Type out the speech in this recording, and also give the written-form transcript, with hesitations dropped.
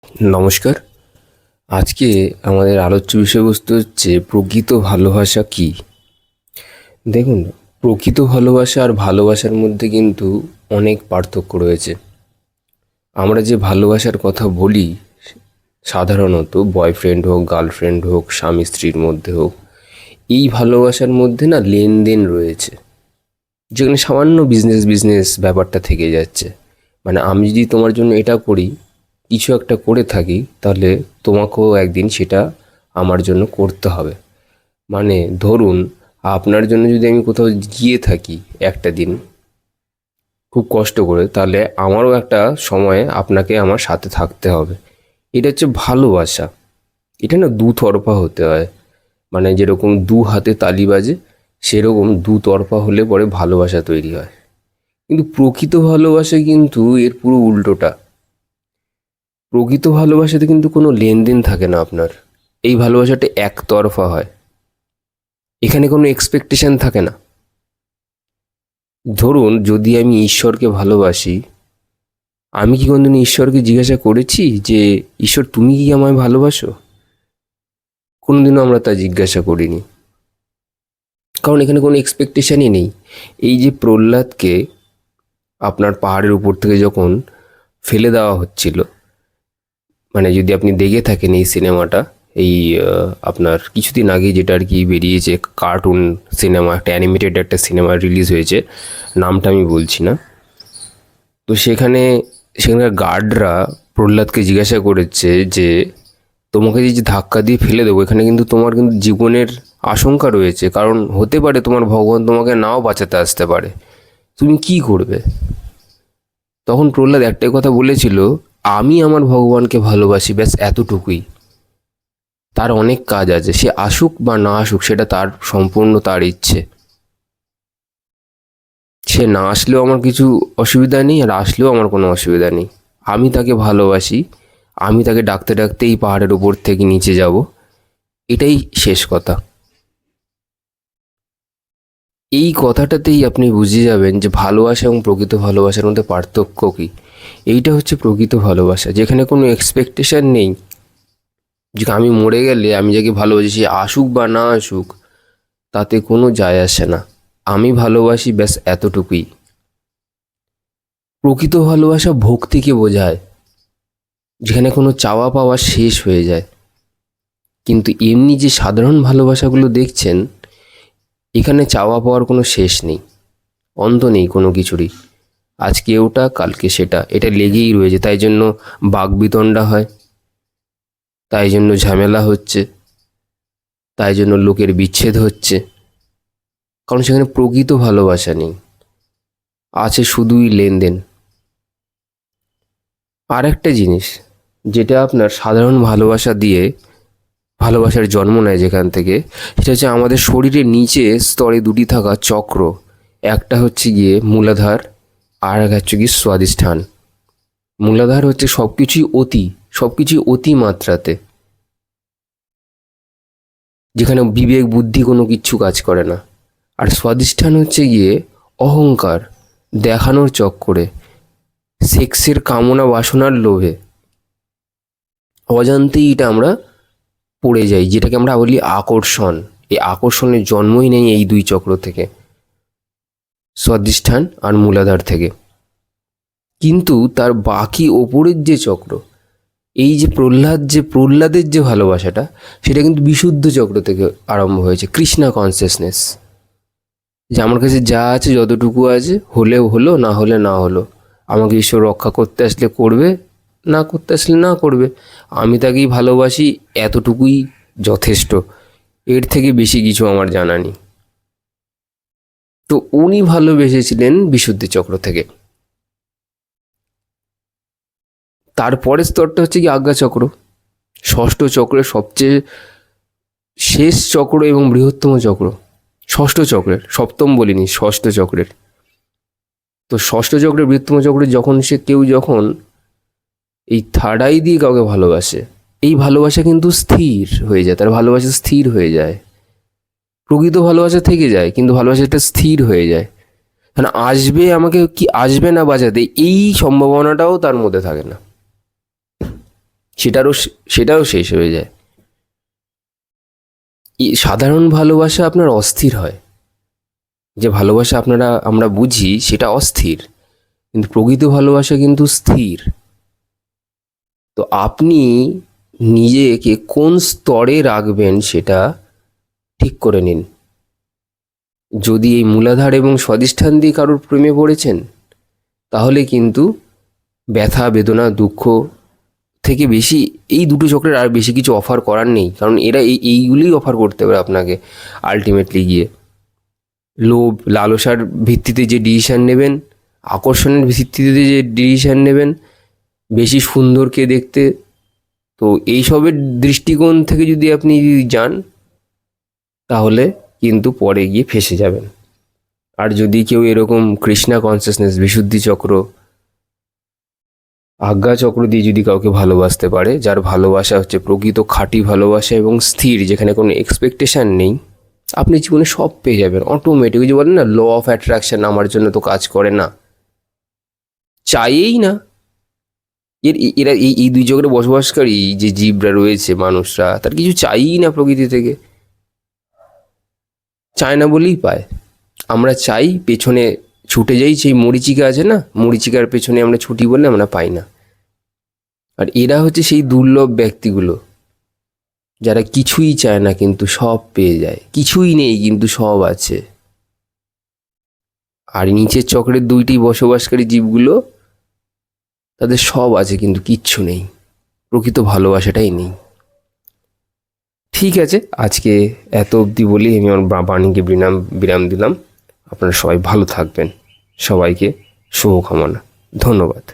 নমস্কার। আজকে আমাদের আলোচ্য বিষয়বস্তু হচ্ছে প্রকৃত ভালোবাসা কী। দেখুন, প্রকৃত ভালোবাসা আর ভালোবাসার মধ্যে কিন্তু অনেক পার্থক্য রয়েছে। আমরা যে ভালোবাসার কথা বলি, সাধারণত বয়ফ্রেন্ড হোক, গার্লফ্রেন্ড হোক, স্বামী স্ত্রীর মধ্যে হোক, এই ভালোবাসার মধ্যে না লেনদেন রয়েছে, যেখানে সামান্য বিজনেস ব্যাপারটা থেকে যাচ্ছে। মানে আমি যদি তোমার জন্য এটা করি, কিছু একটা করে থাকি, তাহলে তোমাকেও একদিন সেটা আমার জন্য করতে হবে। মানে ধরুন, আপনার জন্য যদি আমি কোথাও গিয়ে থাকি একটা দিন খুব কষ্ট করে, তাহলে আমারও একটা সময়ে আপনাকে আমার সাথে থাকতে হবে। এটা হচ্ছে ভালোবাসা। এটা না দুতরফা হতে হয়। মানে যেরকম দু হাতে তালি বাজে, সেরকম দুতরফা হলে পরে ভালোবাসা তৈরি হয়। কিন্তু প্রকৃত ভালোবাসা কিন্তু এর পুরো উল্টোটা। প্রকৃত ভালোবাসাতে কিন্তু কোনো লেনদেন থাকে না আপনার। এই ভালোবাসাটা একতরফা হয়। এখানে কোনো এক্সপেকটেশন থাকে না। ধরুন, যদি আমি ঈশ্বরকে ভালোবাসি, আমি কি কোনদিন ঈশ্বরকে জিজ্ঞাসা করেছি যে ঈশ্বর তুমি কি আমায় ভালোবাসো? কোনোদিনও আমরা তা জিজ্ঞাসা করিনি, কারণ এখানে কোনো এক্সপেকটেশনই নেই। এই যে প্রহ্লাদকে আপনার পাহাড়ের উপর থেকে যখন ফেলে দেওয়া হচ্ছিল, মানে যদি আপনি দেখে থাকেন এই সিনেমাটা, এই আপনার কিছুদিন আগে যেটা আর কি বেরিয়েছে, কার্টুন সিনেমা, একটা অ্যানিমেটেড একটা সিনেমা রিলিজ হয়েছে, নামটা আমি বলছি না। তো সেখানকার গার্ডরা প্রহ্লাদকে জিজ্ঞাসা করেছে যে তোমাকে যে ধাক্কা দিয়ে ফেলে দেবো, এখানে কিন্তু তোমার কিন্তু জীবনের আশঙ্কা রয়েছে, কারণ হতে পারে তোমার ভগবান তোমাকে নাও বাঁচাতে আসতে পারে, তুমি কি করবে? তখন প্রহ্লাদ একটাই কথা বলেছিল, আমি আমার ভগবানকে ভালোবাসি, ব্যাস এতটুকুই। তার অনেক কাজ আছে, সে আসুক বা না আসুক সেটা তার সম্পূর্ণ তার ইচ্ছে। সে না আসলেও আমার কিছু অসুবিধা নেই, আর আসলেও আমার কোনো অসুবিধা নেই। আমি তাকে ভালোবাসি, আমি তাকে ডাকতে ডাকতে এই পাহাড়ের উপর থেকে নিচে যাব, এটাই শেষ কথা। এই কথাটাতেই আপনি বুঝে যাবেন যে ভালোবাসা এবং প্রকৃত ভালোবাসার মধ্যে পার্থক্য কী। এইটা হচ্ছে প্রকৃত ভালোবাসা, যেখানে কোনো এক্সপেকটেশন নেই যে আমি মরে গেলে আমি যাকে ভালোবাসি সে আসুক বা না আসুক, তাতে কোনো যায় আসে না। আমি ভালোবাসি, ব্যাস এতটুকুই। প্রকৃত ভালোবাসা ভক্তিকে বোঝায়, যেখানে কোনো চাওয়া পাওয়া শেষ হয়ে যায়। কিন্তু এমনি যে সাধারণ ভালোবাসাগুলো দেখছেন, এখানে চাওয়া পাওয়ার কোনো শেষ নেই, অন্ত নেই কোনো কিছুরই। আজকে ওটা, কালকে সেটা, এটা লেগেই রয়েছে। তাই জন্য বাকবিতণ্ডা হয়, তাই জন্য ঝামেলা হচ্ছে, তাই জন্য লোকের বিচ্ছেদ হচ্ছে, কারণ সেখানে প্রকৃত ভালোবাসা নেই, আছে শুধুই লেনদেন। আর একটা জিনিস, যেটা আপনার সাধারণ ভালোবাসা দিয়ে ভালোবাসার জন্ম নেয় যেখান থেকে, সেটা হচ্ছে আমাদের শরীরের নিচে স্তরে দুটি থাকা চক্র। একটা হচ্ছে গিয়ে মূলাধার, আর এক হচ্ছে গিয়ে স্বাধিষ্ঠান। মূলাধার হচ্ছে সব কিছুই অতি মাত্রাতে, যেখানে বিবেক বুদ্ধি কোনো কিচ্ছু কাজ করে না। আর স্বাধিষ্ঠান হচ্ছে গিয়ে অহংকার, দেখানোর চক্করে, সেক্সের কামনা বাসনার লোভে অজান্তেই এটা আমরা পড়ে যাই, যেটাকে আমরা বলি আকর্ষণ। এই আকর্ষণের জন্মই নেই এই দুই চক্র থেকে, স্বাধিষ্ঠান আর মূলাধার থেকে। কিন্তু তার বাকি ওপরের যে চক্র, এই যে প্রহ্লাদের যে ভালোবাসাটা, সেটা কিন্তু বিশুদ্ধ চক্র থেকে আরম্ভ হয়েছে, কৃষ্ণা কনসিয়াসনেস। যে আমার কাছে যা আছে, যতটুকু আছে, হলেও হলো, না হলে না হলো, আমাকে ঈশ্বর রক্ষা করতে আসলে করবে, না করতে আসলে না করবে, আমি তাকেই ভালোবাসি, এতটুকুই যথেষ্ট, এর থেকে বেশি কিছু আমার জানা নেই। তো উনি ভালোবেসেছিলেন বিশুদ্ধি চক্র থেকে। তারপরের স্তরটা হচ্ছে কি আজ্ঞাচক্র, ষষ্ঠ চক্রের সবচেয়ে শেষ চক্র এবং বৃহত্তম চক্র। ষষ্ঠ চক্রের, সপ্তম বলিনি, ষষ্ঠ চক্রের। তো ষষ্ঠ চক্রের বৃহত্তম চক্রে যখন এই থার্ড আই দিয়ে কাউকে ভালোবাসে, এই ভালোবাসা কিন্তু স্থির হয়ে যায়, তার ভালোবাসা স্থির হয়ে যায়। প্রকৃত ভালোবাসা থেকে যায়, কিন্তু ভালোবাসাটা স্থির হয়ে যায়। মানে আসবে, আমাকে কি আসবে না বাঁচাতে, এই সম্ভাবনাটাও তার মধ্যে থাকে না। সেটাও শেষ হয়ে যায়। সাধারণ ভালোবাসা আপনার অস্থির হয়, যে ভালোবাসা আমরা বুঝি সেটা অস্থির, কিন্তু প্রকৃত ভালোবাসা কিন্তু স্থির। তো আপনি নিজেকে কোন স্তরে রাখবেন সেটা ঠিক করে নিন। যদি এই মূলাধার এবং স্বাধিষ্ঠান দিয়ে কারোর প্রেমে পড়েছেন, তাহলে কিন্তু ব্যথা বেদনা দুঃখ থেকে বেশি এই দুটো চক্রের আর বেশি কিছু অফার করার নেই। কারণ এরা এইগুলোই অফার করতে পারে আপনাকে আলটিমেটলি গিয়ে। লোভ লালসার ভিত্তিতে যে ডিসিশান নেবেন, আকর্ষণের ভিত্তিতে যে ডিসিশান নেবেন, বেশি সুন্দরকে দেখতে, তো এইসবের দৃষ্টিকোণ থেকে যদি আপনি যান, তাহলে কিন্তু পরে গিয়ে ফেঁসে যাবেন। আর যদি কেউ এরকম কৃষ্ণা কনসিয়াসনেস, বিশুদ্ধি চক্র, আজ্ঞা চক্র দিয়ে যদি কাউকে ভালোবাসতে পারে, যার ভালোবাসা হচ্ছে প্রকৃত খাঁটি ভালোবাসা এবং স্থির, যেখানে কোনো এক্সপেকটেশান নেই, আপনি জীবনে সব পেয়ে যাবেন অটোমেটিক। যে বলেন না, ল অফ অ্যাট্রাকশন আমার জন্য তো কাজ করে না, চাইয়েই না। এরা এই দুই জগতে বসবাসকারী যে জীবরা রয়েছে, মানুষরা, তার কিছু চাইই না প্রকৃতি থেকে। চায় না বলেই পায়। আমরা চাই, পেছনে ছুটে যাই, সেই মরীচিকা আছে না, মরীচিকার পেছনে আমরা ছুটি বলে আমরা পাই না। আর এরা হচ্ছে সেই দুর্লভ ব্যক্তিগুলো যারা কিছুই চায় না কিন্তু সব পেয়ে যায়, কিছুই নেই কিন্তু সব আছে। আর নিচের চক্রের দুইটি বসবাসকারী জীবগুলো, তাদের সব আছে কিন্তু কিচ্ছু নেই, প্রকৃত ভালোবাসাটাই নেই। ঠিক আছে, আজকে এত অবধি বলি আমি আমার বাণীকে বিরাম দিলাম। আপনারা সবাই ভালো থাকবেন, সবাইকে শুভকামনা, ধন্যবাদ।